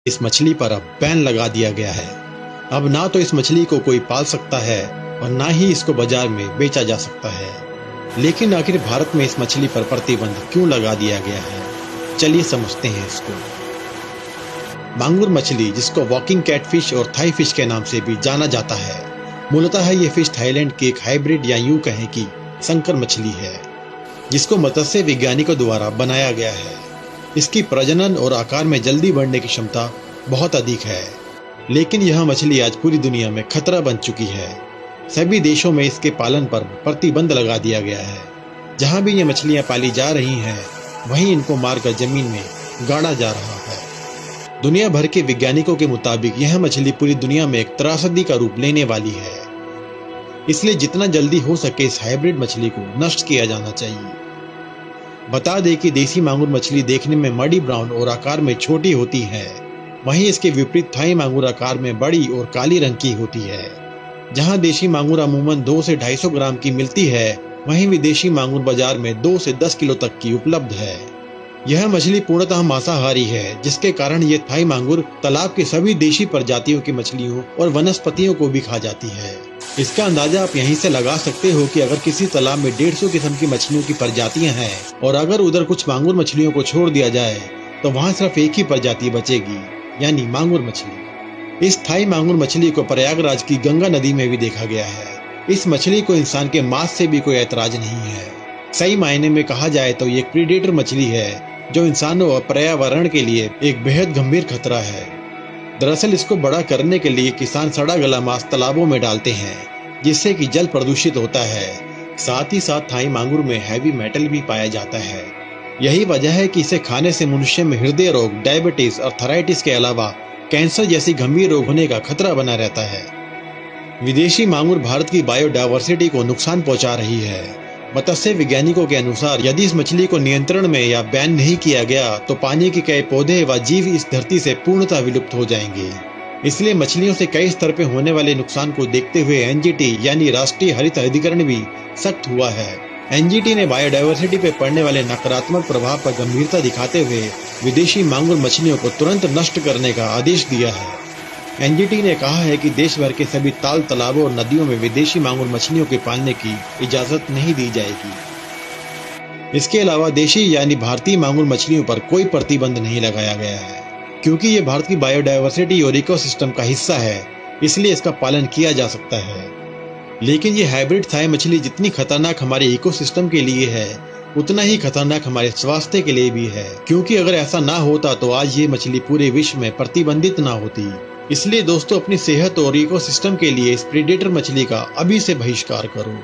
इस मछली पर अब बैन लगा दिया गया है। अब ना तो इस मछली को कोई पाल सकता है और ना ही इसको बाजार में बेचा जा सकता है। लेकिन आखिर भारत में इस मछली पर प्रतिबंध क्यों लगा दिया गया है, चलिए समझते हैं इसको। मांगुर मछली, जिसको वॉकिंग कैटफिश और थाई फिश के नाम से भी जाना जाता है, मूलतः ये फिश थाईलैंड की एक हाइब्रिड या यूं कहें कि संकर मछली है, जिसको मत्स्य वैज्ञानिकों द्वारा बनाया गया है। इसकी प्रजनन और आकार में जल्दी बढ़ने की क्षमता बहुत अधिक है, लेकिन यह मछली आज पूरी दुनिया में खतरा बन चुकी है। सभी देशों में इसके पालन पर प्रतिबंध लगा दिया गया है। जहां भी ये मछलियां पाली जा रही हैं, वहीं इनको मारकर जमीन में गाड़ा जा रहा है। दुनिया भर के वैज्ञानिकों के मुताबिक यह मछली पूरी दुनिया में एक त्रासदी का रूप लेने वाली है। इसलिए जितना जल्दी हो सके इस हाइब्रिड मछली को नष्ट किया जाना चाहिए। बता दें कि देसी मांगुर मछली देखने में मडी ब्राउन और आकार में छोटी होती है, वहीं इसके विपरीत थाई मांगुर आकार में बड़ी और काली रंग की होती है। जहां देशी मांगुर अमूमन 2 से 250 ग्राम की मिलती है, वहीं विदेशी मांगुर बाजार में 2 से 10 किलो तक की उपलब्ध है। यह मछली पूर्णतः मांसाहारी है, जिसके कारण ये थाई मांगुर तालाब की सभी देशी प्रजातियों की मछलियों और वनस्पतियों को भी खा जाती है। इसका अंदाजा आप यहीं से लगा सकते हो कि अगर किसी तालाब में 150 किस्म की मछलियों की प्रजातियां हैं और अगर उधर कुछ मांगुर मछलियों को छोड़ दिया जाए तो वहाँ सिर्फ एक ही प्रजाति बचेगी, यानी मांगुर मछली। इस थाई मांगुर मछली को प्रयागराज की गंगा नदी में भी देखा गया है। इस मछली को इंसान के मांस से भी कोई ऐतराज नहीं है। सही मायने में कहा जाए तो ये एक प्रीडेटर मछली है, जो इंसानों और पर्यावरण के लिए एक बेहद गंभीर खतरा है। दरअसल इसको बड़ा करने के लिए किसान सड़ा गला मांस तालाबों में डालते हैं, जिससे कि जल प्रदूषित होता है। साथ ही साथ थाई मांगुर में हैवी मेटल भी पाया जाता है। यही वजह है कि इसे खाने से मनुष्य में हृदय रोग, डायबिटीज और थायराइटिस के अलावा कैंसर जैसी गंभीर रोग होने का खतरा बना रहता है। विदेशी मांगुर भारत की बायोडायवर्सिटी को नुकसान पहुंचा रही है। मत्स्य वैज्ञानिकों के अनुसार यदि इस मछली को नियंत्रण में या बैन नहीं किया गया तो पानी के कई पौधे व जीव इस धरती से पूर्णतः विलुप्त हो जाएंगे। इसलिए मछलियों से कई स्तर पर होने वाले नुकसान को देखते हुए एनजीटी यानी राष्ट्रीय हरित अधिकरण भी सख्त हुआ है। एनजीटी ने बायोडायवर्सिटी पर पड़ने वाले नकारात्मक प्रभाव पर गंभीरता दिखाते हुए विदेशी मांगुर मछलियों को तुरंत नष्ट करने का आदेश दिया है। एनजीटी ने कहा है कि देश भर के सभी ताल, तालाबों और नदियों में विदेशी मांगुर मछलियों के पालने की इजाजत नहीं दी जाएगी। इसके अलावा देशी यानी भारतीय मांगुर मछलियों पर कोई प्रतिबंध नहीं लगाया गया है, क्योंकि ये भारत की बायोडायवर्सिटी और इकोसिस्टम का हिस्सा है, इसलिए इसका पालन किया जा सकता है। लेकिन ये हाइब्रिड थाई मछली जितनी खतरनाक हमारे इकोसिस्टम के लिए है, उतना ही खतरनाक हमारे स्वास्थ्य के लिए भी है, क्योंकि अगर ऐसा ना होता तो आज ये मछली पूरे विश्व में प्रतिबंधित ना होती। इसलिए दोस्तों, अपनी सेहत और इकोसिस्टम के लिए इस प्रीडेटर मछली का अभी से बहिष्कार करो।